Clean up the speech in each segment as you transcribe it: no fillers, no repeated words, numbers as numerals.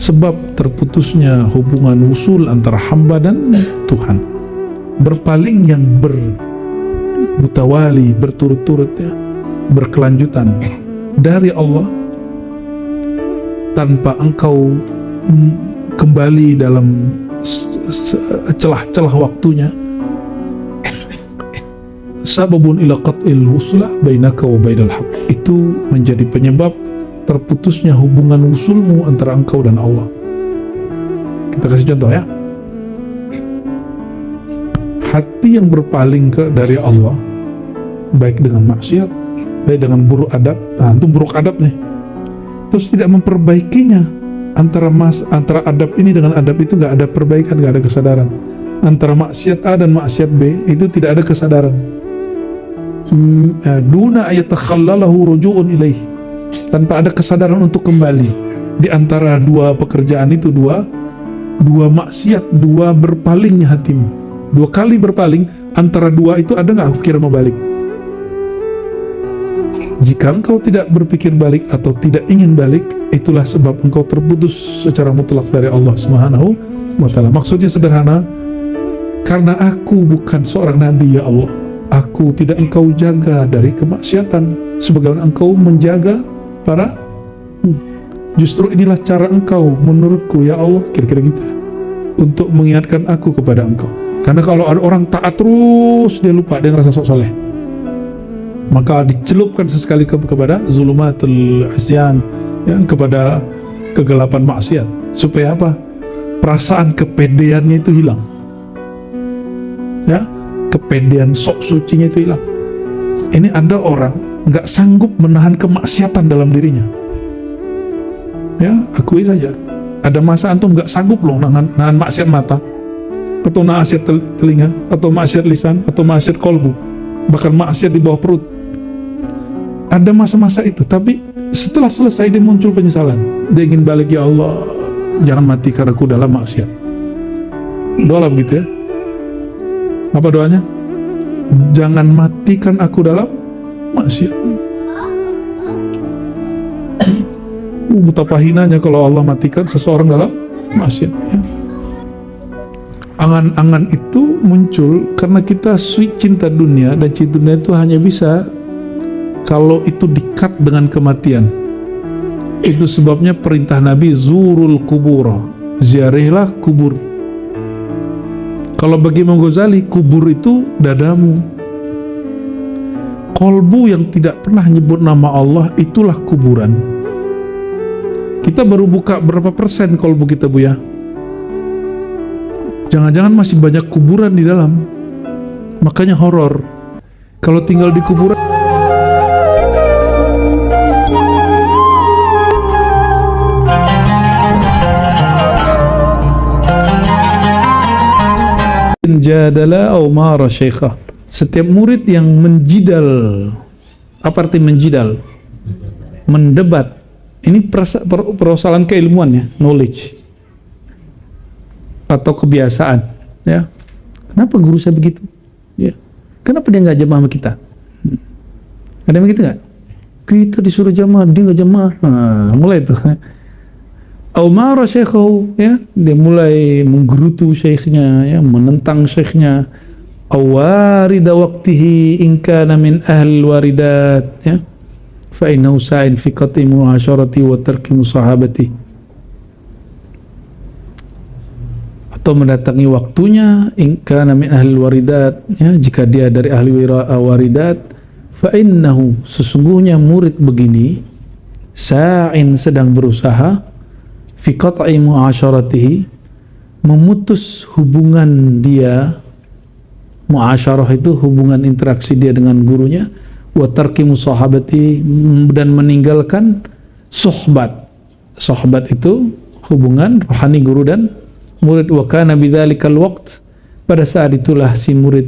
sebab terputusnya hubungan wusul antara hamba dan Tuhan. Berpaling yang bermutawali, berturut-turut ya, berkelanjutan dari Allah tanpa engkau kembali dalam celah-celah waktunya. Sababun ila qat'il wuslah bainaka wa bainal haq. Itu menjadi penyebab terputusnya hubungan wusulmu antara engkau dan Allah. Kita kasih contoh ya. Hati yang berpaling dari Allah, baik dengan maksiat, baik dengan buruk adab, nah itu buruk adab nih, terus tidak memperbaikinya, antara adab ini dengan adab itu nggak ada perbaikan, nggak ada kesadaran. Antara maksiat A dan maksiat B itu tidak ada kesadaran. Duna ayatakhallalahu ruju'un ilaih, tanpa ada kesadaran untuk kembali di antara dua pekerjaan itu, dua maksiat, dua berpalingnya hatimu, dua kali berpaling. Antara dua itu ada nggak pikir mau balik? Jika engkau tidak berpikir balik atau tidak ingin balik, itulah sebab engkau terputus secara mutlak dari Allah Subhanahu wa ta'ala. Maksudnya sederhana, karena aku bukan seorang nabi ya Allah, aku tidak engkau jaga dari kemaksiatan sebagaimana engkau menjaga para. Justru inilah cara engkau menurutku ya Allah, kira-kira gitu, untuk mengingatkan aku kepada engkau. Karena kalau ada orang taat terus, dia lupa, dia ngerasa sok soleh, maka dicelupkan sesekali kepada zulumatul isyan, ya, kepada kegelapan maksiat. Supaya apa? Perasaan kepedeannya itu hilang, ya, kepedean sok sucinya itu hilang. Ini ada orang nggak sanggup menahan kemaksiatan dalam dirinya, ya, akui saja. Ada masa antum nggak sanggup loh nahan maksiat mata, atau maksiat telinga, atau maksiat lisan, atau maksiat kolbu, bahkan maksiat di bawah perut. Ada masa-masa itu, tapi setelah selesai dia muncul penyesalan, dia ingin balik, ya Allah jangan matikan aku dalam maksiat. Doa begitu ya. Apa doanya? Jangan matikan aku dalam maksiat. Betapa hinanya kalau Allah matikan seseorang dalam maksiat ya. Angan-angan itu muncul karena kita cinta dunia, dan cinta dunia itu hanya bisa kalau itu dekat dengan kematian. Itu sebabnya perintah Nabi, zurul kubur, ziarahilah kubur. Kalau bagi Imam Ghazali, kubur itu dadamu. Kolbu yang tidak pernah nyebut nama Allah, itulah kuburan. Kita baru buka berapa persen kolbu kita, Bu ya? Jangan-jangan masih banyak kuburan di dalam. Makanya horor kalau tinggal di kuburan. Jadala au mara syekhah. Setiap murid yang menjidal, apa arti menjidal? Mendebat. Ini persoalan keilmuan ya, knowledge atau kebiasaan ya. Kenapa guru saya begitu? Ya. Kenapa dia nggak jamaah sama kita? Ada yang begitu nggak? Kita disuruh jamaah, dia nggak jamaah. Nah, mulai itu. Aumara syekhu, ya, dia mulai menggerutu syekhnya, ya, menentang syekhnya. Awarida waqtihi in kana min ahli waridat, ya, fa innahu sa'in fi qat'i mu'asyarati wa tarki musahabati. Atau mendatangi waktunya, in kana min ahli waridat, ya, jika dia dari ahli waridat, fa innahu, sesungguhnya murid begini, sa'in, sedang berusaha, fi qat'i mu'asyaratihi, memutus hubungan dia. Mu'asyarah itu hubungan interaksi dia dengan gurunya, wa tarki musahabati, dan meninggalkan sohbat. Sohbat itu hubungan rohani guru dan murid. Wa kana bidzalikal waqt, pada saat itulah si murid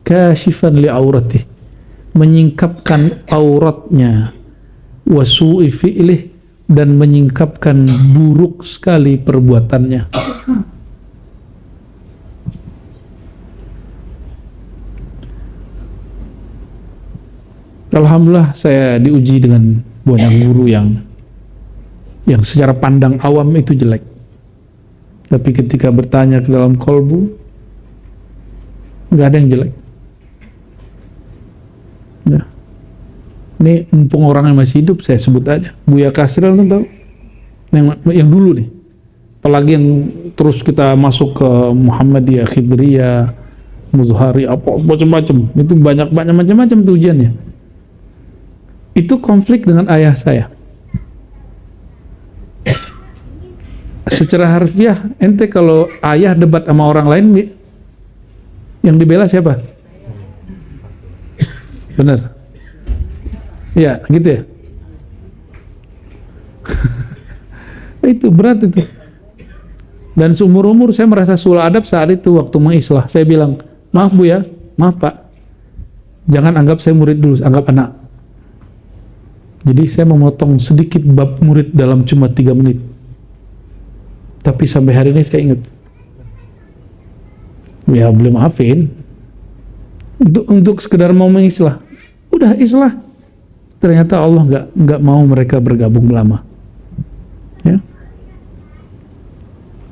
kashifan li auratih, menyingkapkan auratnya, wa su'i fi'lih, dan menyingkapkan buruk sekali perbuatannya. Alhamdulillah saya diuji dengan banyak guru yang yang secara pandang awam itu jelek, tapi ketika bertanya ke dalam kolbu, nggak ada yang jelek. Nah, ini mumpung orang yang masih hidup, saya sebut aja Buya Kasril, kan tahu? Yang dulu nih, apalagi yang terus kita masuk ke Muhammadiyah, Khidriyah, Muzhari, apa macam-macam, itu banyak macam-macam tuh ujiannya. Itu konflik dengan ayah saya. Secara harfiah, ente kalau ayah debat sama orang lain, yang dibela siapa? Bener? Ya, gitu ya. Itu berat itu. Dan seumur-umur saya merasa sul adab saat itu waktu mengislah. Saya bilang, maaf Bu ya, maaf Pak, jangan anggap saya murid dulu, anggap anak. Jadi saya memotong sedikit bab murid dalam cuma 3 menit. Tapi sampai hari ini saya ingat. Ya belum maafin. Untuk sekedar mau mengislah. Udah islah. Ternyata Allah nggak mau mereka bergabung lama. Ya.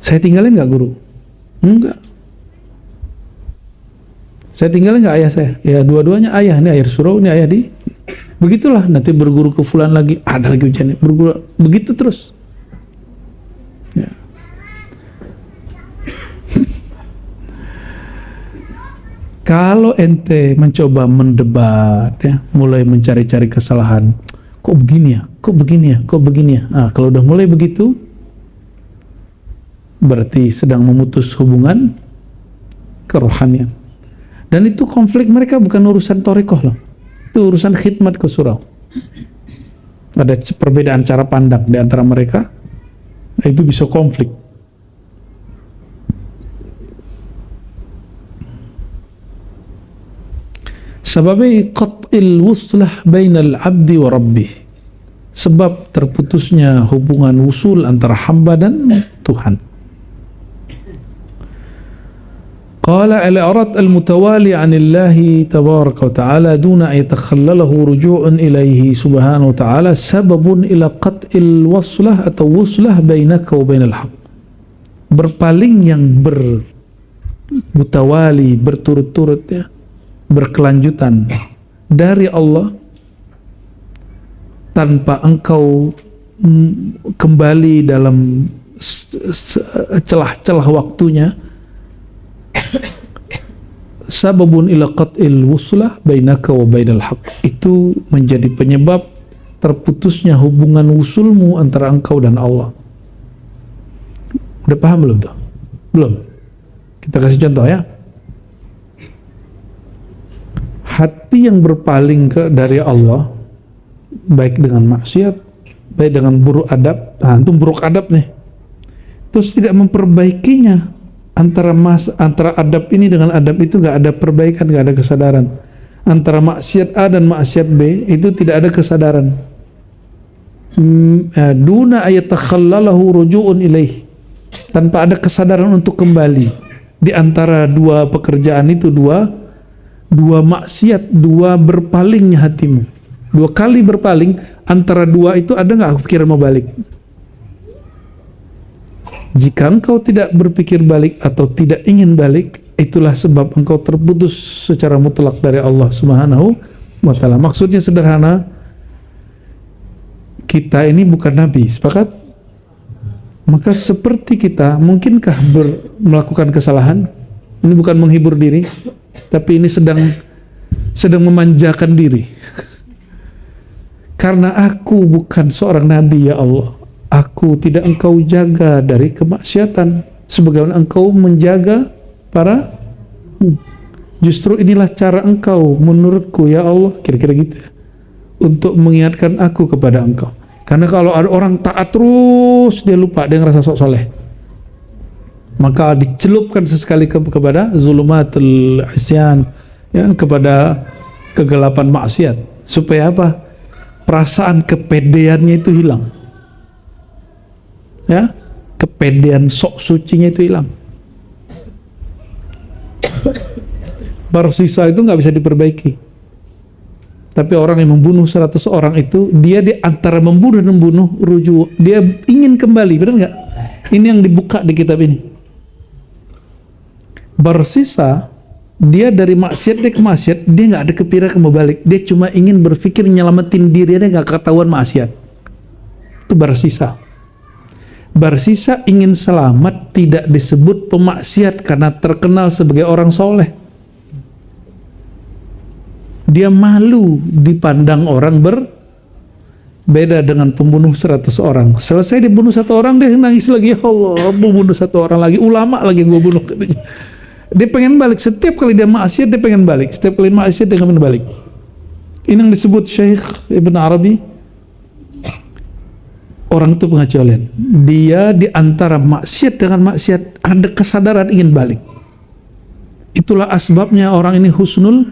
Saya tinggalin nggak guru? Enggak. Saya tinggalin nggak ayah saya? Ya dua-duanya ayah. Ini ayah surau, ini ayah di. Begitulah, nanti berguru ke fulan lagi, ada lagi ujiannya, berguru, begitu terus. Ya. Kalau ente mencoba mendebat, ya, mulai mencari-cari kesalahan, kok begini ya, kok begini ya, kok begini ya. Nah, kalau udah mulai begitu, berarti sedang memutus hubungan kerohanian. Dan itu konflik mereka bukan urusan thariqah loh. Itu urusan khidmat ke surau. Ada perbedaan cara pandang di antara mereka, itu bisa konflik. Sebabnya qat'il wuslah bainal abdi wa rabbih. Sebab terputusnya hubungan wusul antara hamba dan Tuhan. Qala al-i'rad al-mutawali 'anillahi tabaraka wa ta'ala duna an yatakhallalahu ruju'un ilaihi subhanahu wa ta'ala sababun ila qat'il waslah atau wuslah bainaka wa bainal haqq. Berpaling yang mutawali, berturut-turut ya, berkelanjutan dari Allah tanpa engkau kembali dalam celah-celah waktunya, sababun ila qat'il wuslah bainaka wa bainal haqq, itu menjadi penyebab terputusnya hubungan wusulmu antara engkau dan Allah. Udah paham belum tuh? Belum? Kita kasih contoh ya. Hati yang berpaling dari Allah, baik dengan maksiat, baik dengan buruk adab, nah itu buruk adab nih, terus tidak memperbaikinya, antara adab ini dengan adab itu nggak ada perbaikan, nggak ada kesadaran. Antara maksiat A dan maksiat B itu tidak ada kesadaran. Duna ayatakhallalahu ruju'un ilaih, tanpa ada kesadaran untuk kembali di antara dua pekerjaan itu, dua maksiat, dua berpalingnya hatimu, 2 kali berpaling, antara dua itu ada nggak pikir mau balik? Jika engkau tidak berpikir balik atau tidak ingin balik, itulah sebab engkau terputus secara mutlak dari Allah Subhanahu wa ta'ala. Maksudnya sederhana, kita ini bukan nabi, sepakat? Maka seperti kita, mungkinkah melakukan kesalahan? Ini bukan menghibur diri, tapi ini sedang memanjakan diri. Karena aku bukan seorang nabi ya Allah, aku tidak engkau jaga dari kemaksiatan sebagaimana engkau menjaga para. Justru inilah cara engkau menurutku ya Allah, kira-kira gitu, untuk mengingatkan aku kepada engkau. Karena kalau ada orang taat terus, dia lupa, dia ngerasa sok soleh, maka dicelupkan sesekali kepada zulumatul isyan, ya, kepada kegelapan maksiat, supaya apa? Perasaan kepedeannya itu hilang, ya, kepedean sok sucinya itu hilang. Baru sisa itu nggak bisa diperbaiki. Tapi orang yang membunuh 100 orang itu, dia di antara membunuh dan membunuh rujuk, dia ingin kembali, benar nggak? Ini yang dibuka di kitab ini. Bersisa, dia dari maksiat dia ke maksiat, dia nggak ada kepikiran mau balik, dia cuma ingin berpikir nyelamatin diri, dia nggak ketahuan maksiat. Itu bersisa. Bersisa ingin selamat, tidak disebut pemaksiat karena terkenal sebagai orang soleh. Dia malu dipandang orang berbeda dengan pembunuh 100 orang. Selesai dibunuh 1 orang, dia nangis lagi, ya Allah, membunuh 1 orang lagi, ulama lagi gue bunuh. Dia pengen balik, setiap kali dia maksiat dia pengen balik, setiap kali maksiat dia pengen balik. Ini yang disebut Syekh Ibn Arabi, orang itu pengecualian. Dia di antara maksiat dengan maksiat ada kesadaran ingin balik. Itulah asbabnya orang ini husnul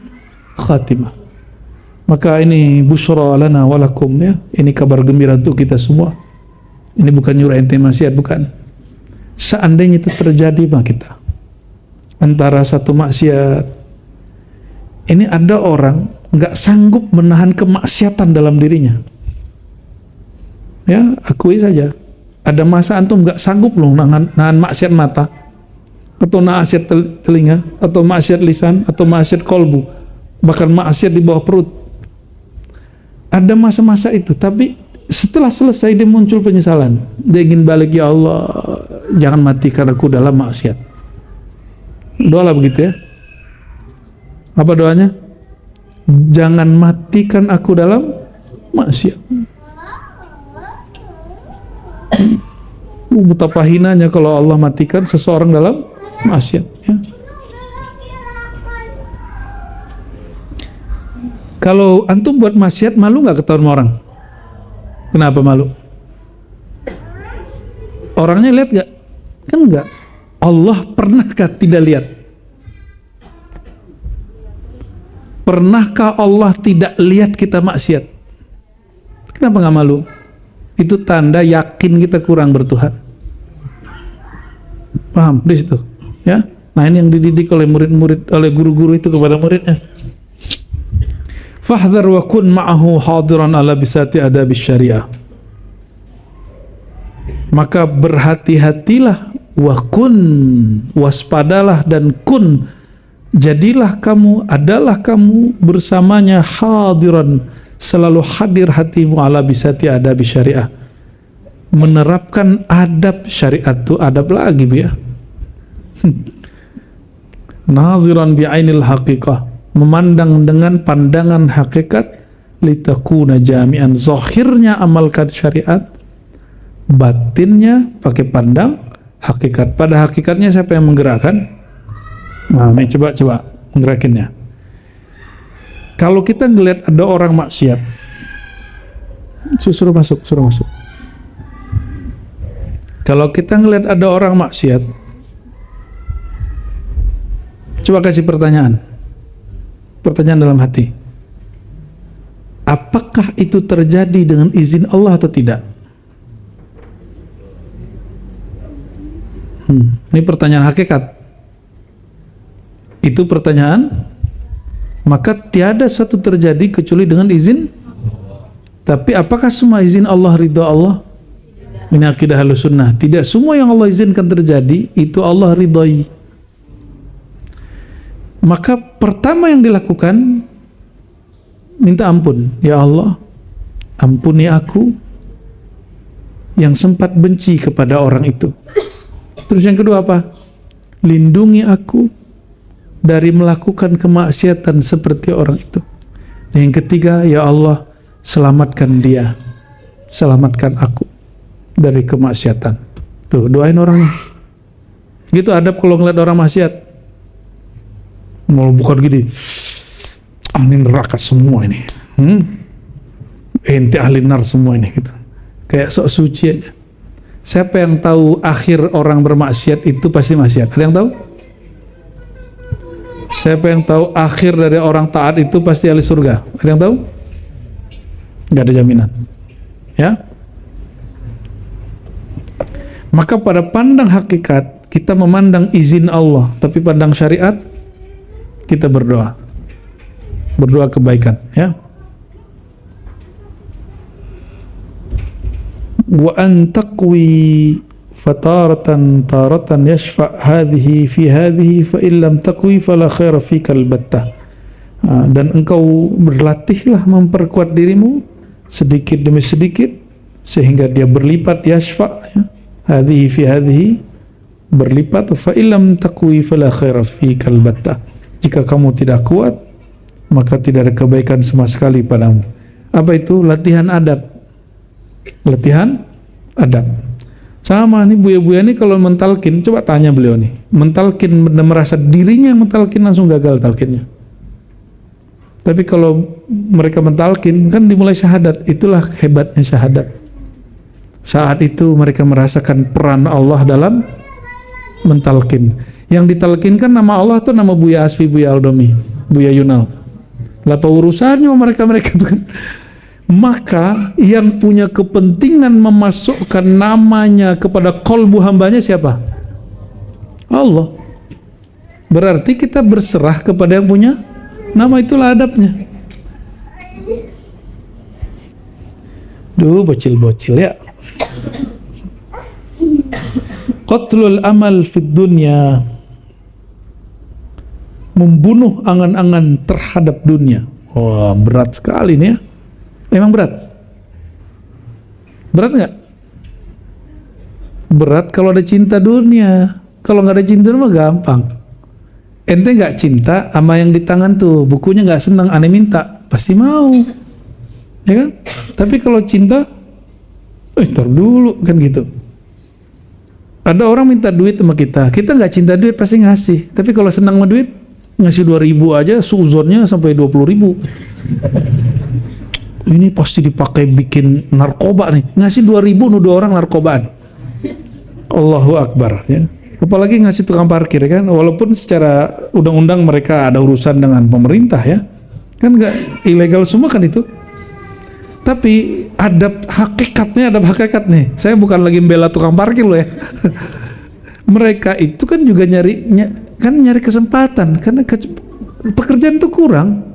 khatimah. Maka ini busyra lana walakum, ya. Ini kabar gembira untuk kita semua. Ini bukan nyuruh ente maksiat, bukan. Seandainya itu terjadi sama kita, antara satu maksiat, ini ada orang nggak sanggup menahan kemaksiatan dalam dirinya. Ya, akui saja. Ada masa antum nggak sanggup loh nahan maksiat mata, atau maksiat telinga, atau maksiat lisan, atau maksiat kolbu, bahkan maksiat di bawah perut. Ada masa-masa itu, tapi setelah selesai dia muncul penyesalan. Dia ingin balik, ya Allah, jangan matikan aku dalam maksiat. Doa lah begitu, ya. Apa doanya? Jangan matikan aku dalam maksiat. Betapa hinanya kalau Allah matikan seseorang dalam maksiat, ya. Kalau antum buat maksiat, malu nggak ketahuan sama orang? Kenapa malu? Orangnya lihat nggak? Kan nggak. Allah pernahkah tidak lihat? Pernahkah Allah tidak lihat kita maksiat? Kenapa nggak malu? Itu tanda yakin kita kurang bertuhan. Paham di situ, ya? Nah, ini yang dididik oleh murid-murid, oleh guru-guru itu kepada muridnya. Fahdhar wa kun ma'ahu hadiran ala bisati adabis syariah. Maka berhati-hatilah, wa kun, waspadalah, dan kun, jadilah kamu, adalah kamu bersamanya hadiran, selalu hadir hatimu ala bisati adabis syariah, menerapkan adab syariat. Itu adab lagi, ya. Naziran bi'ainil haqiqah, memandang dengan pandangan hakikat, litakuna jami'an, zahirnya amalkan syariat, batinnya pakai pandang hakikat. Pada hakikatnya siapa yang menggerakkan? Nah, ini coba menggerakinnya. Kalau kita ngelihat ada orang maksiat, suruh masuk. Kalau kita ngelihat ada orang maksiat, coba kasih pertanyaan dalam hati. Apakah itu terjadi dengan izin Allah atau tidak? Ini pertanyaan hakikat. Itu pertanyaan, maka tiada satu terjadi kecuali dengan izin. Tapi apakah semua izin Allah, ridha Allah? Ini akidah Ahlussunnah. Tidak semua yang Allah izinkan terjadi itu Allah ridhai. Maka pertama yang dilakukan, minta ampun. Ya Allah, ampuni aku yang sempat benci kepada orang itu. Terus yang kedua apa? Lindungi aku dari melakukan kemaksiatan seperti orang itu. Dan yang ketiga, ya Allah, selamatkan dia, selamatkan aku dari kemaksiatan. Tuh, doain orangnya. Gitu adab kalau ngeliat orang maksiat. Mau bukan gini, ini neraka semua ini, ente ahli nar semua ini, gitu. Kayak sok suci aja. Siapa yang tahu akhir orang bermaksiat itu pasti maksiat? Ada yang tahu? Siapa yang tahu akhir dari orang taat itu pasti ahli surga? Ada yang tahu? Gak ada jaminan, ya. Maka pada pandang hakikat kita memandang izin Allah, tapi pandang syariat kita berdoa kebaikan, ya. wa an taqwi fataratan taratan yashfa hadhihi fi hadhihi fa illam taqwi fala khaira fika albattah. Dan engkau berlatihlah memperkuat dirimu sedikit demi sedikit sehingga dia berlipat, yashfa, ya. Hadhihi fi hadhihi, berlipat. Fa illam taqwi fala khaira fika albattah. Jika kamu tidak kuat, maka tidak ada kebaikan sama sekali padamu. Apa itu? Latihan adab. Latihan adab. Sama nih buya-buya nih kalau mentalkin, coba tanya beliau nih, mentalkin merasa dirinya mentalkin langsung gagal talkinnya. Tapi kalau mereka mentalkin kan dimulai syahadat, itulah hebatnya syahadat. Saat itu mereka merasakan peran Allah dalam mentalkin. Yang ditalkinkan nama Allah tuh nama Buya Asfi, Buya Aldomi, Buya Yunal. Apa urusannya mereka itu kan? Maka yang punya kepentingan memasukkan namanya kepada kolbu hambanya siapa? Allah. Berarti kita berserah kepada yang punya nama, itulah adabnya. Duh, bocil-bocil ya. Qatlul amal fid dunya, membunuh angan-angan terhadap dunia. Wah, berat sekali nih ya. Emang berat? Berat nggak? Berat kalau ada cinta dunia. Kalau nggak ada cinta mah gampang. Ente nggak cinta sama yang di tangan tuh, bukunya nggak senang, aneh minta, pasti mau, ya kan? Tapi kalau cinta, tar dulu kan gitu. Ada orang minta duit sama kita nggak cinta duit pasti ngasih. Tapi kalau senang sama duit, ngasih 2.000 aja, suzonnya sampai 20.000. Ini pasti dipakai bikin narkoba nih, ngasih 2.000 nuduh orang narkobaan. Allahu Akbar ya. Apalagi ngasih tukang parkir ya kan, walaupun secara undang-undang mereka ada urusan dengan pemerintah ya kan, nggak ilegal semua kan itu, tapi adab hakikat nih. Saya bukan lagi membela tukang parkir loh ya. Mereka itu kan juga nyari kesempatan karena pekerjaan itu kurang.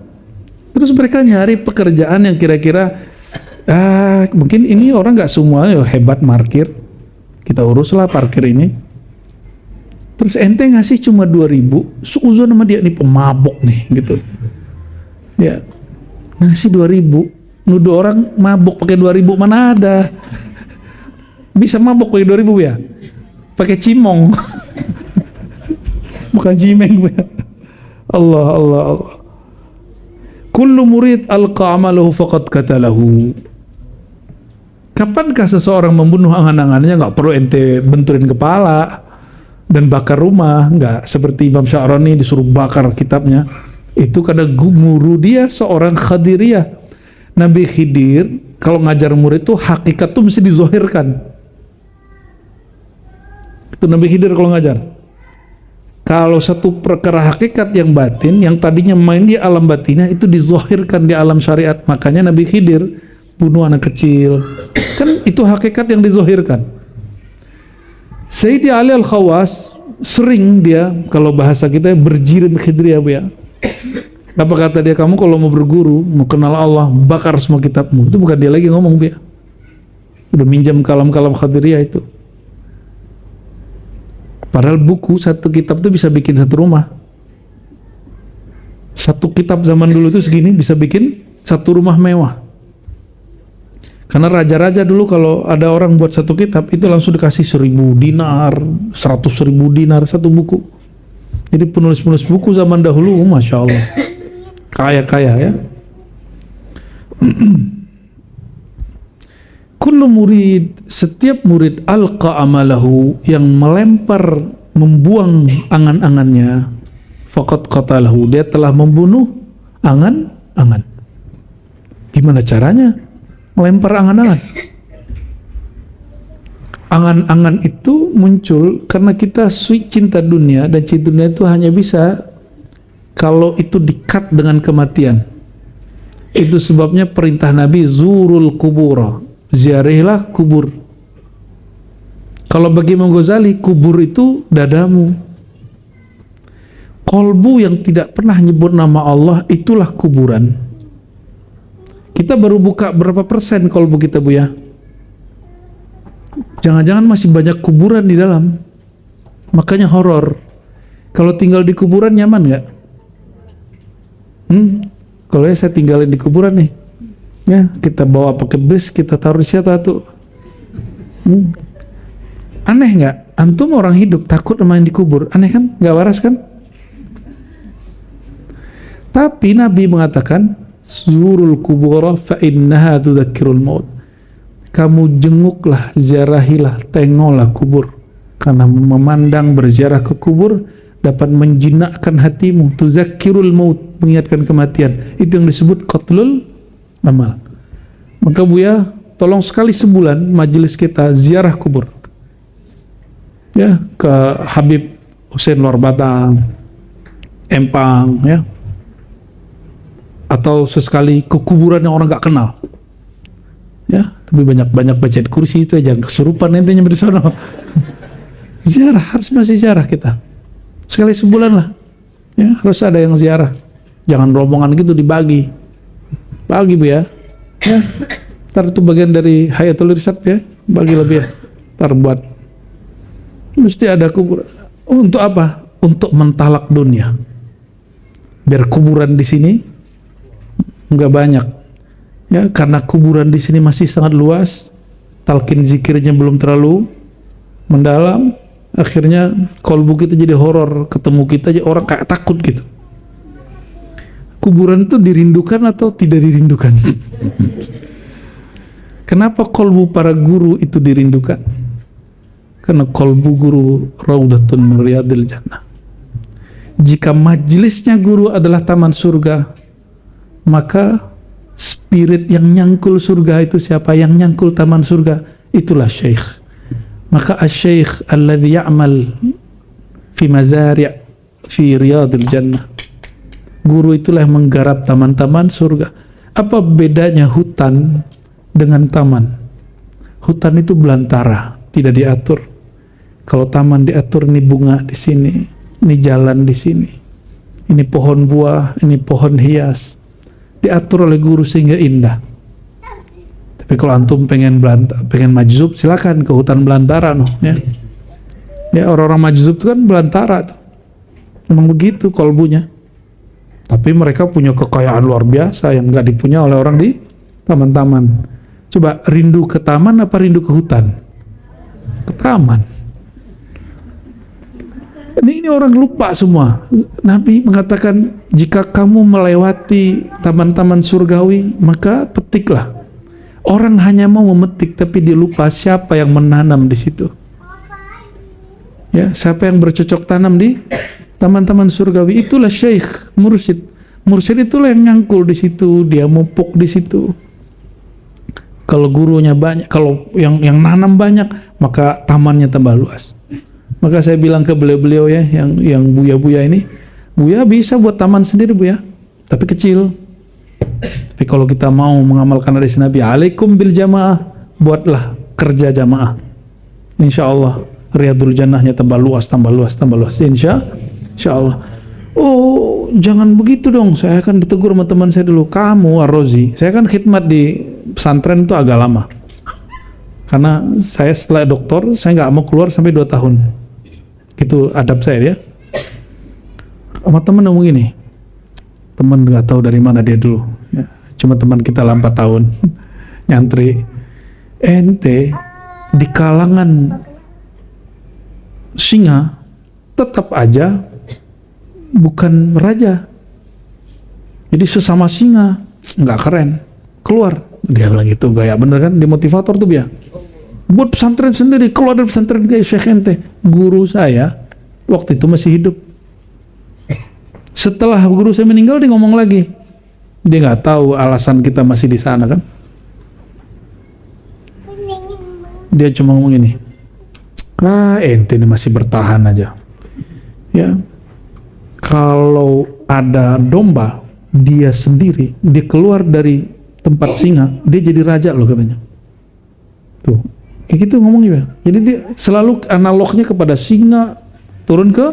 Terus mereka nyari pekerjaan yang kira-kira mungkin ini orang nggak semua hebat parkir, kita uruslah parkir ini. Terus ente ngasih cuma 2.000, seuzon sama dia nih pemabok nih gitu. Ya, ngasih 2.000, nuduh orang mabok pakai 2.000, mana ada? Bisa mabok pakai 2.000 ya? Pakai cimong. Bukan cimeng ya. Allah. Kullu murid alqa amalahu faqad qatalahu. Kapankah seseorang membunuh angan-angannya? Nggak perlu ente benturin kepala dan bakar rumah, nggak seperti Imam Sya'rani disuruh bakar kitabnya. Itu karena guru dia seorang Khadiriyah. Nabi Khidir kalau ngajar murid itu hakikat tuh mesti dizohirkan. Itu Nabi Khidir kalau ngajar. Kalau satu perkara hakikat yang batin, yang tadinya main di alam batinnya, itu dizohirkan di alam syariat. Makanya Nabi Khidir bunuh anak kecil, kan itu hakikat yang dizohirkan. Sayyidi Ali Al-Khawas sering dia, kalau bahasa kita, berjirim khidriyah ya. Apa kata dia? Kamu kalau mau berguru, mau kenal Allah, bakar semua kitabmu. Itu bukan dia lagi ngomong ya. Udah minjam kalam-kalam khadiriyah itu. Padahal buku satu kitab itu bisa bikin satu rumah. Satu kitab zaman dulu itu segini bisa bikin satu rumah mewah. Karena raja-raja dulu kalau ada orang buat satu kitab itu langsung dikasih 1.000 dinar, 100.000 dinar satu buku. Jadi penulis-penulis buku zaman dahulu, masya Allah, kaya-kaya ya. Kullu murid, setiap murid alqa amalahu, yang melempar, membuang angan-angannya, faqad qatalahu, dia telah membunuh angan-angan. Gimana caranya melempar angan-angan? Angan-angan itu muncul karena kita cinta dunia, dan cinta dunia itu hanya bisa kalau itu dikat dengan kematian. Itu sebabnya perintah Nabi zurul kubura, ziarahilah kubur. Kalau bagi Imam Ghazali, kubur itu dadamu. Kolbu yang tidak pernah nyebut nama Allah, itulah kuburan. Kita baru buka berapa persen kolbu kita, Bu ya? Jangan-jangan masih banyak kuburan di dalam. Makanya horor. Kalau tinggal di kuburan nyaman nggak? Kalau saya tinggalin di kuburan nih, ya kita bawa pakai bus, kita taruh di siapa tuh? Aneh nggak? Antum orang hidup takut sama yang dikubur, aneh kan? Nggak waras kan? Tapi Nabi mengatakan, zurul kubura fa innaha tudzakkirul maut. Kamu jenguklah, ziarahilah, tengoklah kubur, karena memandang berziarah ke kubur dapat menjinakkan hatimu. Tuzakkirul maut, mengingatkan kematian. Itu yang disebut qatlul amal. Maka Buya, tolong sekali sebulan majelis kita ziarah kubur, ya, ke Habib Hussein Luar Batang, Empang, ya, atau sesekali ke kuburan yang orang gak kenal, ya. Tapi banyak baca kursi itu aja, kesurupan intinya di sana. Ziarah, harus masih ziarah kita sekali sebulan lah, ya, harus ada yang ziarah. Jangan rombongan gitu dibagi Bu ya, ya. Ntar itu bagian dari Hayatul Irsyad, ya, bagi lebih, ya. Ntar buat, mesti ada kuburan. Untuk apa? Untuk mentalak dunia, biar kuburan di sini nggak banyak, ya, karena kuburan di sini masih sangat luas, talqin zikirnya belum terlalu mendalam, akhirnya kolbu kita jadi horor, ketemu kita aja orang kayak takut gitu. Kuburan itu dirindukan atau tidak dirindukan? Kenapa kolbu para guru itu dirindukan? Karena kolbu guru raudatun min riyadil jannah. Jika majelisnya guru adalah taman surga, maka spirit yang nyangkul surga itu siapa? Yang nyangkul taman surga, itulah syekh. Maka asy-syekh alladhi ya'mal fi mazari' fi riyadil jannah. Guru itulah yang menggarap taman-taman surga. Apa bedanya hutan dengan taman? Hutan itu belantara, tidak diatur. Kalau taman diatur, ini bunga di sini, ini jalan di sini, ini pohon buah, ini pohon hias, diatur oleh guru sehingga indah. Tapi kalau antum pengen majzub, silakan ke hutan belantara, no, ya. Ya, orang-orang majzub itu kan belantara tuh. Memang begitu kolbunya. Tapi mereka punya kekayaan luar biasa yang nggak dipunya oleh orang di taman-taman. Coba rindu ke taman apa rindu ke hutan? Ke taman. Ini orang lupa semua. Nabi mengatakan, jika kamu melewati taman-taman surgawi, maka petiklah. Orang hanya mau memetik, tapi dia lupa siapa yang menanam di situ. Ya, siapa yang bercocok tanam di taman-taman surgawi? Itulah syekh, mursyid. Mursyid itulah yang nyangkul di situ, dia mupuk di situ. Kalau gurunya banyak, kalau yang nanam banyak, maka tamannya tambah luas. Maka saya bilang ke beliau-beliau, ya, yang Buya-buya ini, Buya bisa buat taman sendiri, Buya, tapi kecil. Tapi kalau kita mau mengamalkan hadis Nabi, alaikum bil jamaah, buatlah kerja jamaah. Insya Allah riyadul jannahnya tambah luas, insya Allah. Oh, jangan begitu dong, saya akan ditegur sama teman saya dulu. Kamu Ar-Rozi, saya kan khidmat di pesantren itu agak lama, karena saya setelah doktor, saya nggak mau keluar sampai 2 tahun. Itu adab saya, ya. Sama teman ngomong gini, teman nggak tahu dari mana dia dulu, ya. Cuma teman kita lah 4 tahun nyantri. Ente di kalangan singa tetap aja bukan raja, jadi sesama singa nggak keren, keluar. Dia bilang gitu, gaya bener kan, dimotivator tuh dia. Buat pesantren sendiri, keluar dari pesantren kayak Syekh ente. Guru saya waktu itu masih hidup. Setelah guru saya meninggal, dia ngomong lagi. Dia nggak tahu alasan kita masih di sana kan. Dia cuma ngomong ini, ente ini masih bertahan aja. Ya, kalau ada domba, dia sendiri, dia keluar dari tempat singa, dia jadi raja loh katanya. Tuh, kayak gitu ngomongnya. Jadi dia selalu analognya kepada singa turun ke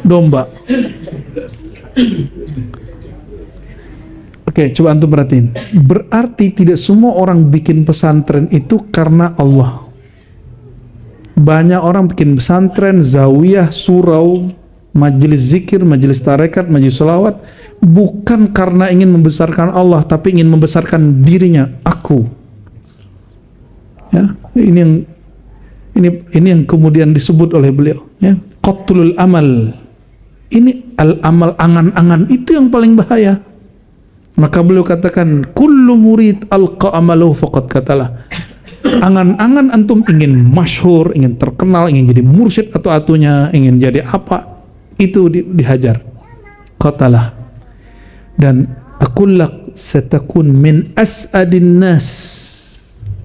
domba. Oke, coba antum perhatiin. Berarti tidak semua orang bikin pesantren itu karena Allah. Banyak orang bikin pesantren, zawiyah, surau, majelis zikir, majelis tarekat, majelis salawat, bukan karena ingin membesarkan Allah, tapi ingin membesarkan dirinya, aku. Ya, ini yang kemudian disebut oleh beliau, ya, qatlul amal. Ini al-amal, angan-angan itu yang paling bahaya. Maka beliau katakan, kullu murid alqa amaluhu faqad katalah. Angan-angan antum ingin masyhur, ingin terkenal, ingin jadi mursyid atau atunya, ingin jadi apa, itu dihajar. Qatalah. Dan akullak satakun min as'adin nas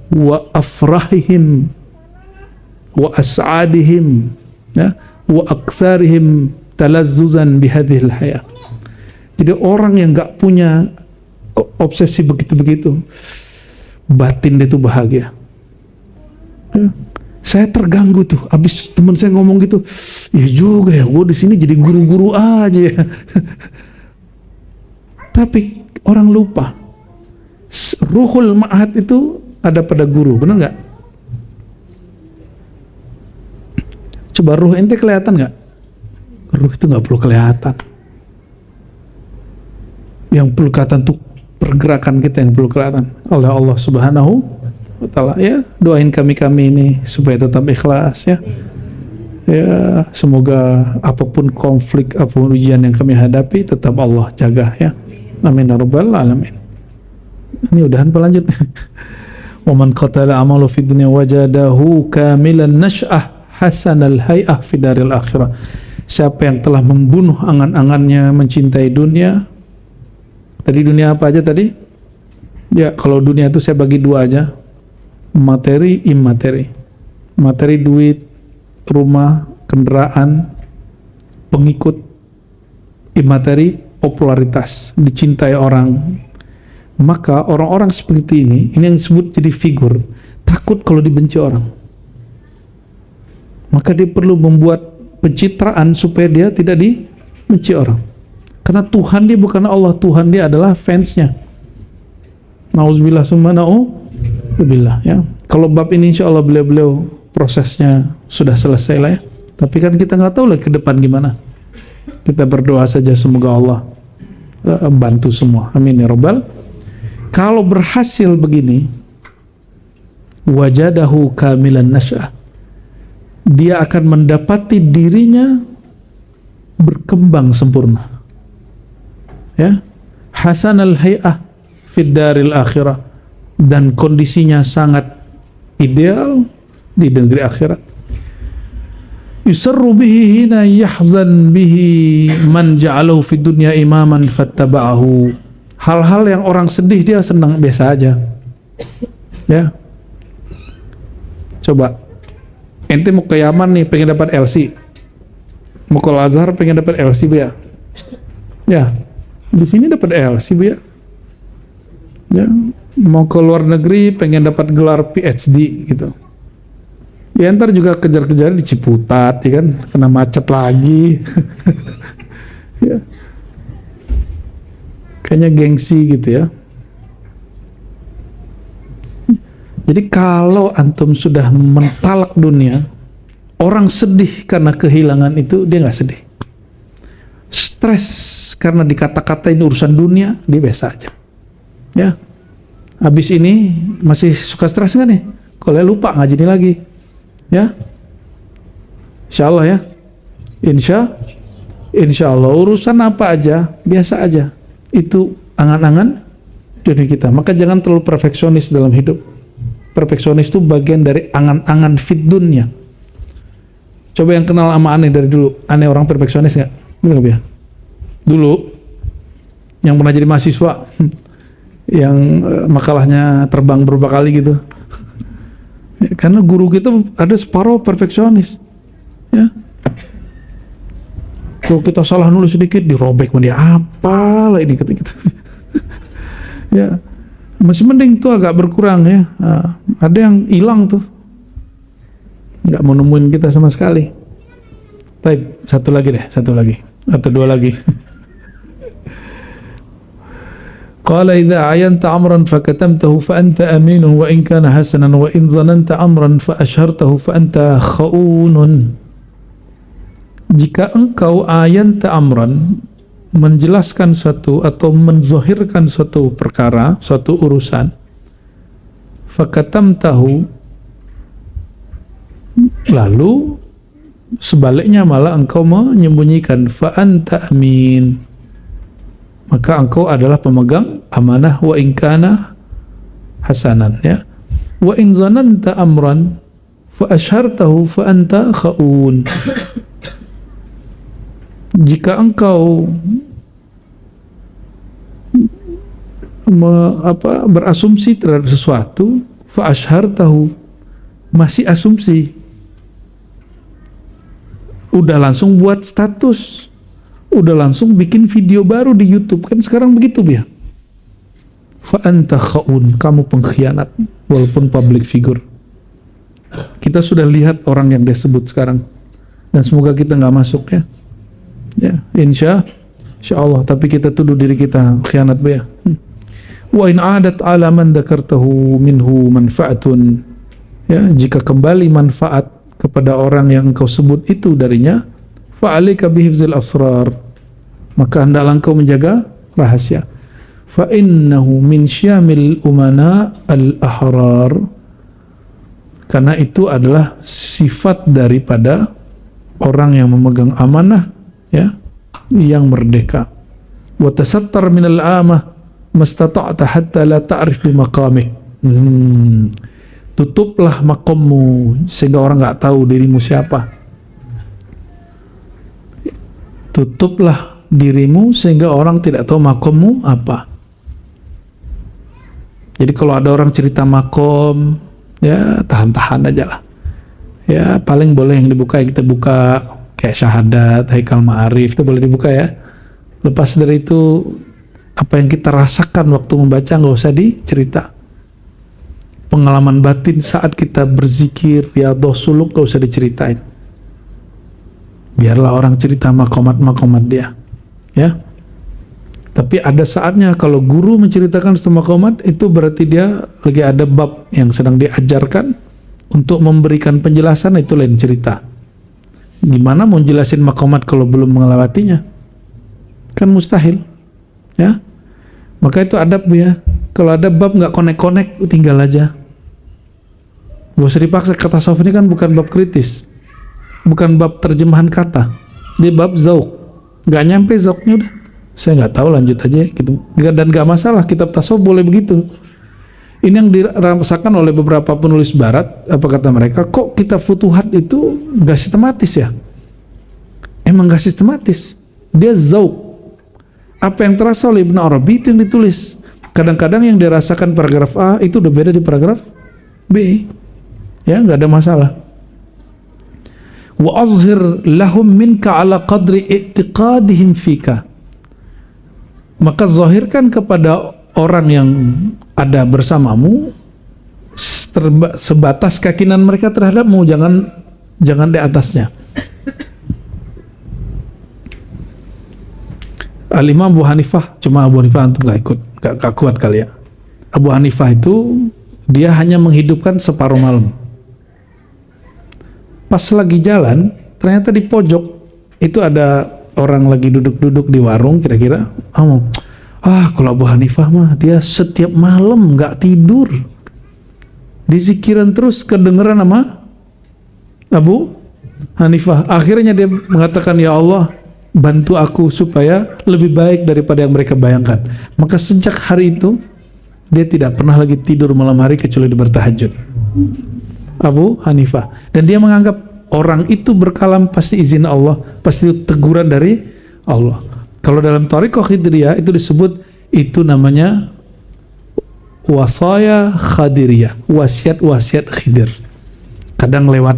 wa afrahihim wa as'adihim, ya, wa aktsarihim talazzuzan bihadhil hayah. Jadi orang yang nggak punya obsesi begitu-begitu, batin dia tuh bahagia. Ya. Saya terganggu tuh, abis teman saya ngomong gitu, ya juga ya, gue di sini jadi guru-guru aja ya. Tapi orang lupa, ruhul ma'had itu ada pada guru, benar nggak? Coba ruh ente kelihatan nggak? Ruh itu nggak perlu kelihatan. Yang perlu kelihatan tuh pergerakan kita yang perlu kelihatan oleh Allah Subhanahu wa Ta'ala. Ya, doain kami ini supaya tetap ikhlas, ya. Ya, semoga apapun konflik, apapun ujian yang kami hadapi, tetap Allah jaga, ya. Amin ya rabbal alamin. Ini udahan pelanjut. Wa man qatala amalu fid dunya wajadahu kamilan nash'ah hasanal hay'ah fid daril akhirah. Siapa yang telah membunuh angan-angannya mencintai dunia. Tadi dunia apa aja tadi? Ya, kalau dunia itu saya bagi dua aja. Materi, imateri. Materi, duit, rumah, kendaraan, pengikut. Imateri, popularitas, dicintai orang. Maka orang-orang seperti ini yang disebut jadi figur, takut kalau dibenci orang. Maka dia perlu membuat pencitraan supaya dia tidak dibenci orang. Karena Tuhan dia bukan Allah, Tuhan dia adalah fansnya. Nauzubillah summa na'udzubillah, ya. Kalau bab ini insya Allah beliau prosesnya sudah selesai lah, ya. Tapi kan kita nggak tahu lah ke depan gimana. Kita berdoa saja semoga Allah bantu semua. Amin ya rabbal. Kalau berhasil begini, wajadahu kamilan nasya'ah, dia akan mendapati dirinya berkembang sempurna, ya, hasanal hay'ah fid daril akhirah, dan kondisinya sangat ideal di negeri akhirat. Yusarru bihi hina yahzan bihi man ja'alahu fid dunya imaman fattaba'ahu. Hal-hal yang orang sedih dia senang biasa aja, ya. Coba ente mau ke Yaman nih, pengen dapat LC, mau ke Al-Azhar pengen dapat LC, Bu, ya. Ya, di sini dapat LC, Bu, ya. Ya, mau ke luar negeri pengen dapat gelar PhD gitu. Ya, ntar juga kejar-kejar di Ciputat, ya kan, kena macet lagi. Ya. Kayaknya gengsi gitu, ya. Jadi kalau antum sudah mentalak dunia, orang sedih karena kehilangan itu, dia nggak sedih. Stres karena dikata-katain urusan dunia, dia biasa aja. Ya, habis ini masih suka stres nggak nih? Kalau lupa ngaji ini lagi, ya. Insya Allah, ya. Insya Allah urusan apa aja biasa aja. Itu angan-angan dunia kita. Maka jangan terlalu perfeksionis dalam hidup. Perfeksionis itu bagian dari angan-angan fit dunia. Coba yang kenal sama Aneh dari dulu, Aneh orang perfeksionis nggak? Bener nggak, ya? Dulu yang pernah jadi mahasiswa, yang makalahnya terbang beberapa kali gitu. Karena guru kita ada separuh perfeksionis, ya. Kalau kita salah nulis sedikit dirobek sama dia, apalah ini kata gitu. Ya, masih mending tuh agak berkurang, ya. Nah, ada yang hilang tuh, nggak mau nemuin kita sama sekali. Baik, satu lagi atau dua lagi. Qala idza ayanta amran fakatamtahu fa anta aminun wa in kana hasanan wa in zananta amran fa ashartahu fa anta khaunun. Jika engkau ayanta amran, menjelaskan suatu atau menzahirkan suatu perkara, suatu urusan, fakatamtahu, lalu sebaliknya malah engkau menyembunyikan, fa anta amin, maka engkau adalah pemegang amanah, wa in kana hasanan, ya. Wa in zananta amran fa ashartahu fa anta khaun. Jika engkau berasumsi terhadap sesuatu, fa ashartahu, masih asumsi, udah langsung buat status, udah langsung bikin video baru di YouTube, kan sekarang begitu ya. Fa anta khaun, kamu pengkhianat walaupun public figure. Kita sudah lihat orang yang dia sebut sekarang, dan semoga kita nggak masuk ya. Ya, insya Allah. Tapi kita tuduh diri kita khianat ya. Wa in adat ala man dzakartahu minhu manfaatun, ya, jika kembali manfaat kepada orang yang engkau sebut itu darinya, fa'alika bihifzil asrar, maka hendaklah engkau menjaga rahasia. Fa innahu min syamil umana al-ahrar, karena itu adalah sifat daripada orang yang memegang amanah, ya, yang merdeka. Wa tasattar minal amah mastata'ta hatta la ta'rif bi maqamik. Tutuplah makommu sehingga orang nggak tahu dirimu siapa. Tutuplah dirimu sehingga orang tidak tahu makommu apa. Jadi kalau ada orang cerita makom, ya tahan-tahan aja lah. Ya paling boleh yang dibuka ya kita buka, kayak syahadat, haikal ma'arif, itu boleh dibuka ya. Lepas dari itu, apa yang kita rasakan waktu membaca nggak usah dicerita. Pengalaman batin saat kita berzikir, riyadhah suluk, nggak usah diceritain. Biarlah orang cerita makomat-makomat dia, ya. Tapi ada saatnya kalau guru menceritakan satu makomat, itu berarti dia lagi ada bab yang sedang diajarkan untuk memberikan penjelasan, itu lain cerita. Gimana mau jelasin makomat kalau belum melewatinya? Kan mustahil, ya. Maka itu adab ya. Kalau ada bab nggak konek-konek, tinggal aja. Gak usah dipaksa. Kata tasawuf ini kan bukan bab kritis, bukan bab terjemahan kata, dia bab zauk. Nggak nyampe zauknya, udah saya nggak tahu, lanjut aja gitu. Dan nggak masalah, kitab tasawuf boleh begitu. Ini yang dirasakan oleh beberapa penulis barat. Apa kata mereka? Kok kitab Futuhat itu nggak sistematis ya? Emang nggak sistematis, dia zauk. Apa yang terasa oleh Ibn Arabi itu yang ditulis. Kadang-kadang yang dirasakan paragraf A itu udah beda di paragraf B, ya nggak ada masalah. Wa azhir lahum minka ala qadri i'tiqadihim fika, maka zahirkan kepada orang yang ada bersamamu sebatas keyakinan mereka terhadapmu, jangan di atasnya. Al-Imam Abu Hanifah, cuma Abu Hanifah antum gak ikut, gak kuat kali ya. Abu Hanifah itu dia hanya menghidupkan separuh malam. Pas lagi jalan, ternyata di pojok itu ada orang lagi duduk-duduk di warung, kira-kira kalau Abu Hanifah mah dia setiap malam gak tidur, dizikiran terus, kedengeran sama Abu Hanifah. Akhirnya dia mengatakan, ya Allah, bantu aku supaya lebih baik daripada yang mereka bayangkan. Maka sejak hari itu dia tidak pernah lagi tidur malam hari kecuali bertahajud, Abu Hanifah. Dan dia menganggap orang itu berkalam pasti izin Allah, pasti teguran dari Allah. Kalau dalam Thariqah Khidriyah itu disebut, itu namanya wasaya khadiriyah, wasiat-wasiat Khidir. Kadang lewat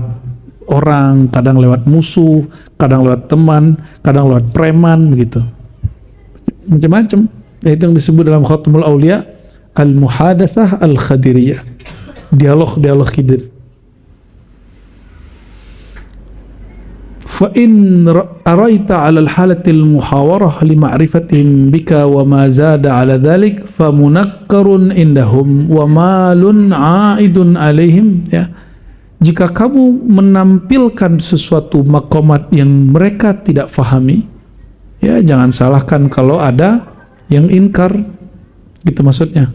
orang, kadang lewat musuh, kadang lewat teman, kadang lewat preman, begitu. Macam-macam. Itu yang disebut dalam Khatmul Auliya al-muhadatsah al-khadiriyah, dialog Khidir. fa in araita 'ala al-halatil muhawarah li ma'rifatihim bika wa ma zada 'ala dhalik fa munakkarun indahum wa malun 'aidun 'alaihim, ya. Jika kamu menampilkan sesuatu maqamat yang mereka tidak fahami, ya jangan salahkan kalau ada yang inkar, gitu maksudnya.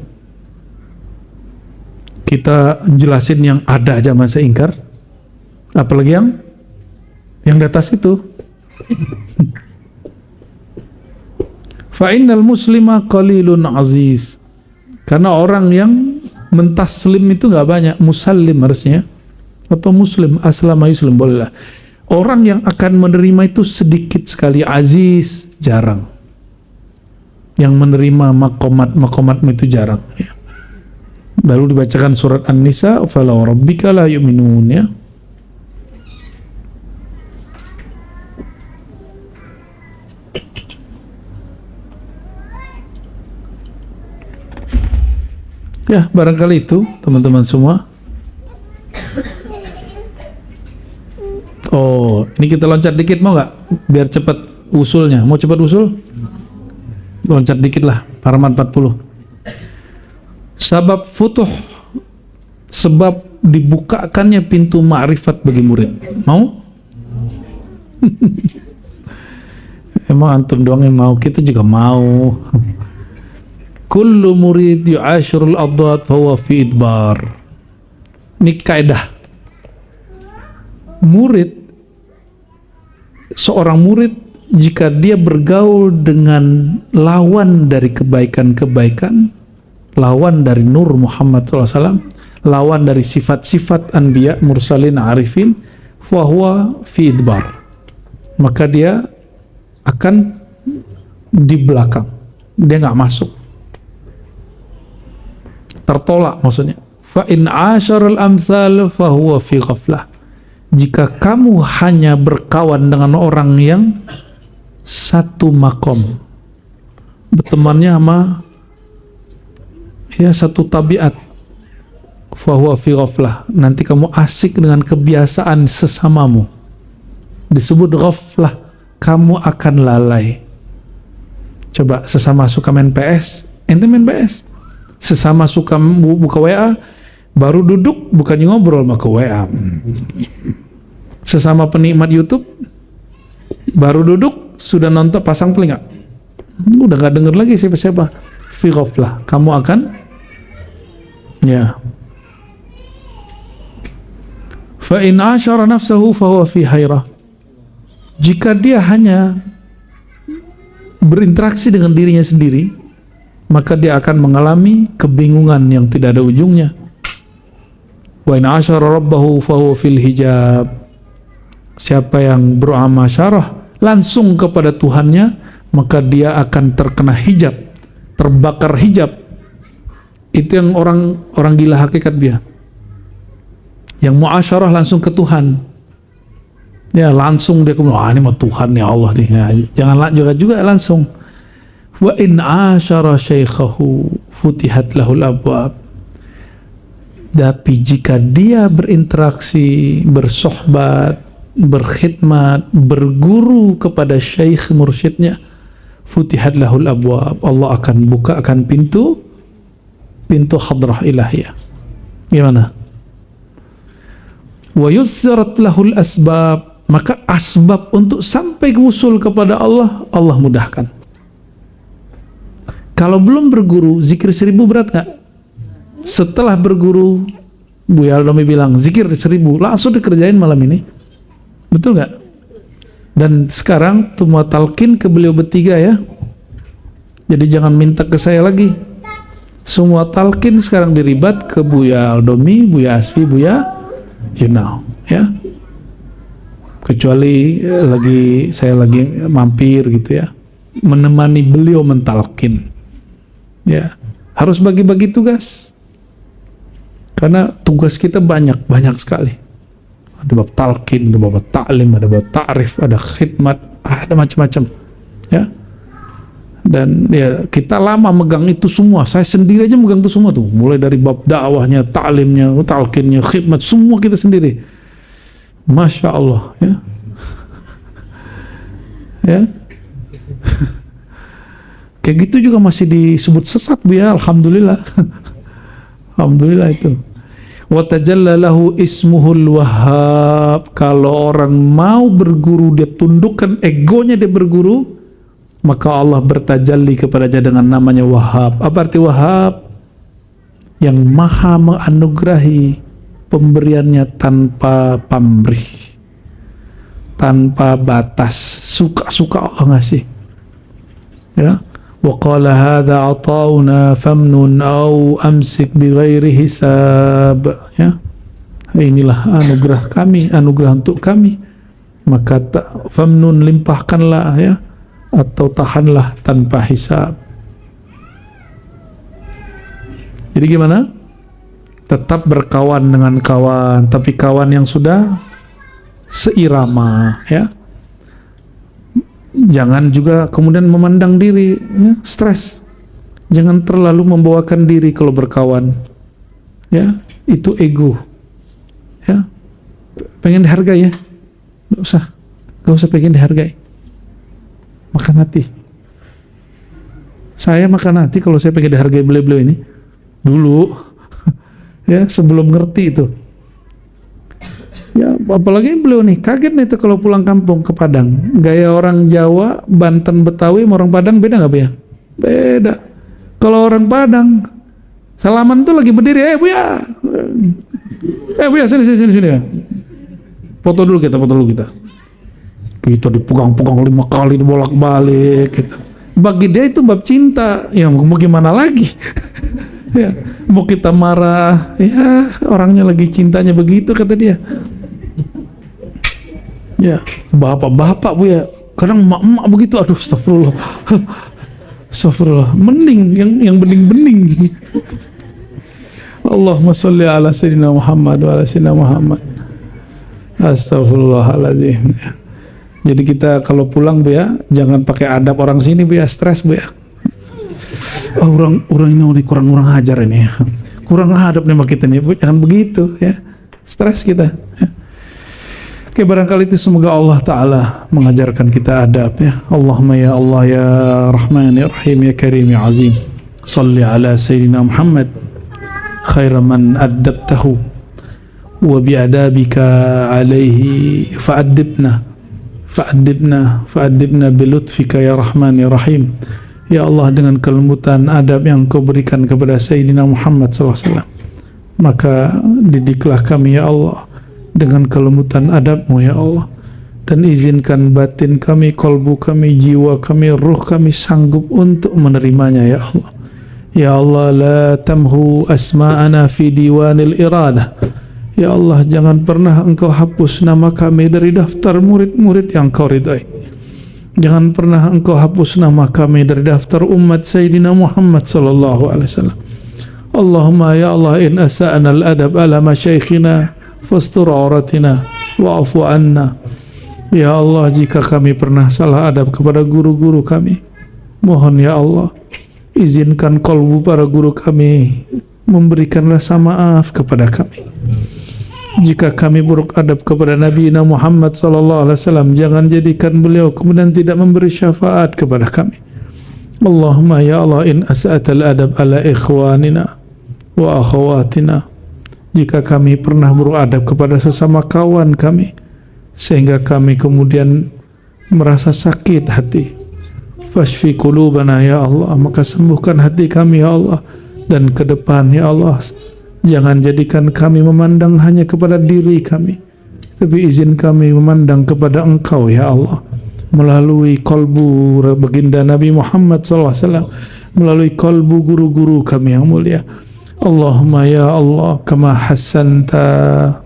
Kita jelasin yang ada aja masa ingkar, apalagi yang di atas itu. Fa innal muslima qalilun aziz, karena orang yang mentaslim itu nggak banyak. Musallim harusnya, atau muslim, aslama yuslim, bolehlah. Orang yang akan menerima itu sedikit sekali. Aziz jarang, yang menerima maqamat itu jarang, ya. Lalu dibacakan surat An-Nisa, fala rabbika la yu'minun, ya. Ya, barangkali itu teman-teman semua. Oh, ini kita loncat dikit, mau nggak? Biar cepat usulnya. Mau cepat usul? Loncat dikit lah, halaman 40. Sabab futuh, sebab dibukakannya pintu ma'rifat bagi murid. Mau? Emang antum doang yang mau, kita juga mau. Kullu murid yu'ashirul adad fahuwa fi idbar. Ini kaidah. Murid, seorang murid, jika dia bergaul dengan lawan dari kebaikan-kebaikan, lawan dari Nur Muhammad SAW, lawan dari sifat-sifat anbiya, mursalin, arifin, fahuwa fi idbar, maka dia akan di belakang, dia nggak masuk, tertolak maksudnya. Fa in asharul amsal fahuwa fi ghaflah. Jika kamu hanya berkawan dengan orang yang satu makom, bertemannya sama ya satu tabiat, fahuwa fi ghaflah, nanti kamu asik dengan kebiasaan sesamamu, disebut ghaflah, kamu akan lalai. Coba sesama suka main PS, ente main PS. Sesama suka buka WA, baru duduk bukannya ngobrol maka WA. Sesama penikmat YouTube, baru duduk sudah nonton pasang telinga, udah gak denger lagi siapa-siapa. Fi ghaflah, kamu akan ya. Fa in ashara nafsahu fahuwa fi hairah. Jika dia hanya berinteraksi dengan dirinya sendiri, maka dia akan mengalami kebingungan yang tidak ada ujungnya. Wa in ashara rabbahu fahuwa fil hijab. Siapa yang beramusyarah langsung kepada Tuhannya, maka dia akan terkena hijab, terbakar hijab. Itu yang orang gila hakikat dia. Yang muasyarah langsung ke Tuhan. Ya, langsung dia kemudian, ini mah Tuhan ya Allah nih. Ya, jangan juga langsung. Wa in asyara syaikhahu futihat lahul abwab. Tapi jika dia berinteraksi, bersohbat, berkhidmat, berguru kepada syaikh mursyidnya, futihat lahul abwab, Allah akan bukakan pintu hadrah ilahiyah. Gimana? Wa yussirat lahul asbab, maka asbab untuk sampai ke usul kepada Allah, Allah mudahkan. Kalau belum berguru, zikir 1000 berat gak? Setelah berguru, Buya Aldomi bilang zikir 1000, langsung dikerjain malam ini. Betul gak? Dan sekarang semua talqin ke beliau bertiga ya. Jadi jangan minta ke saya lagi. Semua talqin sekarang diribat ke Buya Aldomi, Buya Asfi, Buya Yunau, ya. Kecuali saya lagi mampir gitu ya, menemani beliau mentalkin. Ya, harus bagi-bagi tugas. Karena tugas kita banyak sekali. Ada bab talqin, ada bab ta'lim, ada bab ta'rif, ada khidmat, ada macam-macam. Ya. Dan ya kita lama megang itu semua. Saya sendiri aja megang itu semua tuh. Mulai dari bab dakwahnya, ta'limnya, talqinnya, khidmat, semua kita sendiri. Masya Allah ya. ya. Kayak gitu juga masih disebut sesat Bu ya, alhamdulillah. Alhamdulillah itu. Wa tajalla lahu ismuhul wahhab. Kalau orang mau berguru, dia tundukkan egonya, dia berguru, maka Allah bertajalli kepadanya dengan namanya Wahhab. Apa arti Wahhab? Yang maha menganugerahi, pemberiannya tanpa pamrih, tanpa batas, suka-suka Allah ngasih. Ya, wa qala hadza ata'una famnun aw amsik bighairi hisab. Ya, inilah anugerah kami, anugerah untuk kami, maka famnun, limpahkanlah ya, atau tahanlah tanpa hisab. Jadi gimana? Tetap berkawan dengan kawan, tapi kawan yang sudah seirama ya. Jangan juga kemudian memandang diri ya, stres. Jangan terlalu membawakan diri kalau berkawan. Ya, itu ego. Ya. Pengen dihargai ya? Gak usah pengen dihargai. Makan hati. Saya makan hati kalau saya pengen dihargai beliau-beliau ini. Dulu ya, sebelum ngerti itu ya, apalagi beliau nih kaget nih tuh kalau pulang kampung ke Padang, gaya orang Jawa, Banten, Betawi sama orang Padang beda nggak Bu ya? Beda. Kalau orang Padang salaman tuh lagi berdiri, Bu ya, Bu ya, sini ya, foto dulu kita dipegang-pegang 5 kali, dibolak-balik gitu. Bagi dia itu bab cinta, ya mau gimana lagi? Ya, mau kita marah, ya orangnya lagi cintanya begitu kata dia. Ya, bapak-bapak Bu ya, kadang emak-emak begitu, aduh astagfirullah. Astagfirullah, mending yang bening-bening. Allahumma sholli ala sayyidina Muhammad wa ala sayyidina Muhammad. Astagfirullahaladzim. Jadi kita kalau pulang Bu ya, jangan pakai adab orang sini Bu ya, stres Bu ya. Oh, orang ini kurang ajar ini ya. Kurang adab nih sama kita nih Bu, jangan begitu ya. Stres kita ya. Oke, barangkali itu semoga Allah Ta'ala mengajarkan kita adab ya. Allahumma ya Allah ya Rahman ya Rahim ya Karim ya Azim, salli ala Sayyidina Muhammad khaira man addabtahu wa bi'adabika alaihi fa'addibna bilutfika ya Rahman ya Rahim. Ya Allah, dengan kelembutan adab yang Kau berikan kepada Sayyidina Muhammad SAW, maka didiklah kami ya Allah dengan kelembutan adab-Mu ya Allah, dan izinkan batin kami, kolbu kami, jiwa kami, ruh kami sanggup untuk menerimanya ya Allah. Ya Allah, la tamhu asma'ana fi diwanil iradah. Ya Allah, jangan pernah Engkau hapus nama kami dari daftar murid-murid yang Kau ridai. Jangan pernah Engkau hapus nama kami dari daftar umat Sayyidina Muhammad sallallahu alaihi wasallam. Allahumma ya Allah, in asa'na al-adab ala masyaikhina fastur auratina wa'fu anna. Ya Allah, jika kami pernah salah adab kepada guru-guru kami, mohon ya Allah, izinkan kolbu para guru kami memberikan rasa maaf kepada kami. Jika kami buruk adab kepada Nabi Muhammad SAW, jangan jadikan beliau kemudian tidak memberi syafaat kepada kami. Allahumma ya Allah, in as'atal adab ala ikhwanina wa akhawatina. Jika kami pernah buruk adab kepada sesama kawan kami, sehingga kami kemudian merasa sakit hati, fashfi qulubana ya Allah, maka sembuhkan hati kami ya Allah. Dan ke depan ya Allah, jangan jadikan kami memandang hanya kepada diri kami, tapi izin kami memandang kepada Engkau ya Allah, melalui kolbu baginda Nabi Muhammad SAW, melalui kolbu guru-guru kami yang mulia. Allahumma ya Allah, kama hassanta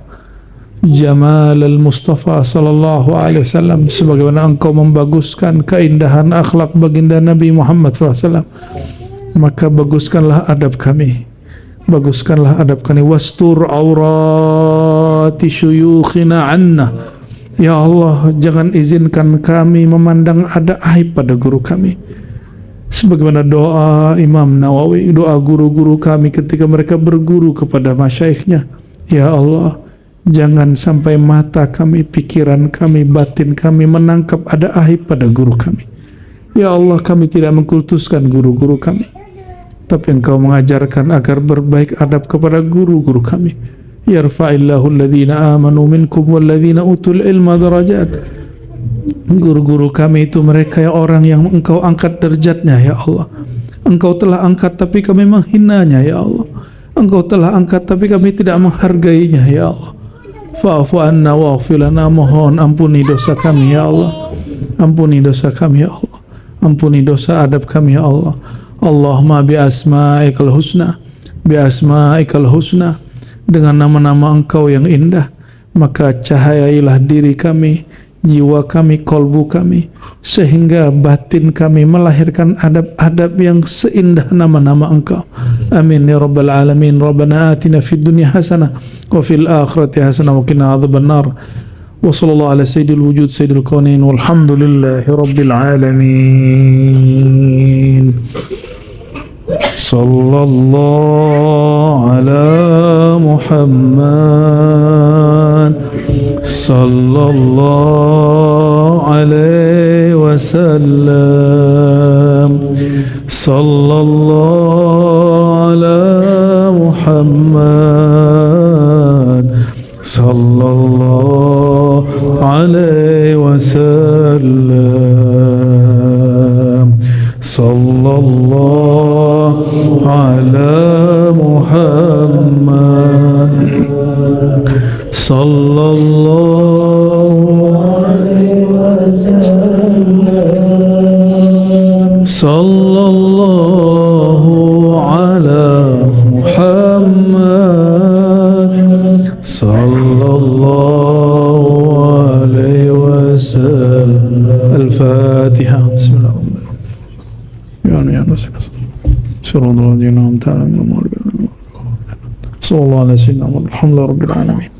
jamal al-Mustafa sallallahu alaihi wasallam, sebagaimana Engkau membaguskan keindahan akhlak baginda Nabi Muhammad SAW, maka baguskanlah adab kami. Baguskanlah adab kami. Wastur aurati syuyukhina anna. Ya Allah, jangan izinkan kami memandang ada aib pada guru kami. Sebagaimana doa Imam Nawawi, doa guru-guru kami ketika mereka berguru kepada masyaikhnya. Ya Allah, Jangan sampai mata kami, pikiran kami, batin kami menangkap ada aib pada guru kami. Ya Allah, kami tidak mengkultuskan guru-guru kami, tapi Engkau mengajarkan agar berbaik adab kepada guru-guru kami. Yarfa'illahu alladhina amanu minkum walladhina utul ilma darajat. Guru-guru kami itu mereka orang yang Engkau angkat derajatnya, ya Allah. Engkau telah angkat tapi kami menghinanya, ya Allah. Engkau telah angkat tapi kami tidak menghargainya, ya Allah. Fa'fu anna waghfir lana, mohon ampuni dosa kami, ya Allah. Ampuni dosa kami, ya Allah. Ampuni dosa adab kami, ya Allah. Allahumma bi asma'ikal husna, bi asma'ikal husna, dengan nama-nama Engkau yang indah, maka cahayailah diri kami, jiwa kami, kolbu kami, sehingga batin kami melahirkan adab-adab yang seindah nama-nama Engkau. Amin ya rabbal alamin. Rabbana atina fid dunya hasanah wa fil akhirati hasanah wa qina adzabannar. Wa sallallahu ala sayyidil wujud sayyidil kaunain walhamdulillahi rabbil alamin. Sallallahu ala Muhammad sallallahu alaihi wasallam. Sallallahu ala Muhammad sallallahu alaihi wasallam. Sallallahu ala Muhammad sallallahu alaihi wasallam. Sallallahu ala Muhammad sallallahu alaihi wasallam. Al-Fatiha. Bismillahirrahmanirrahim. Ya Rasulullah. Sallallahu alaihi wasallam. Sallallahu alaihi wasallam. Alhamdulillah rabbil alamin.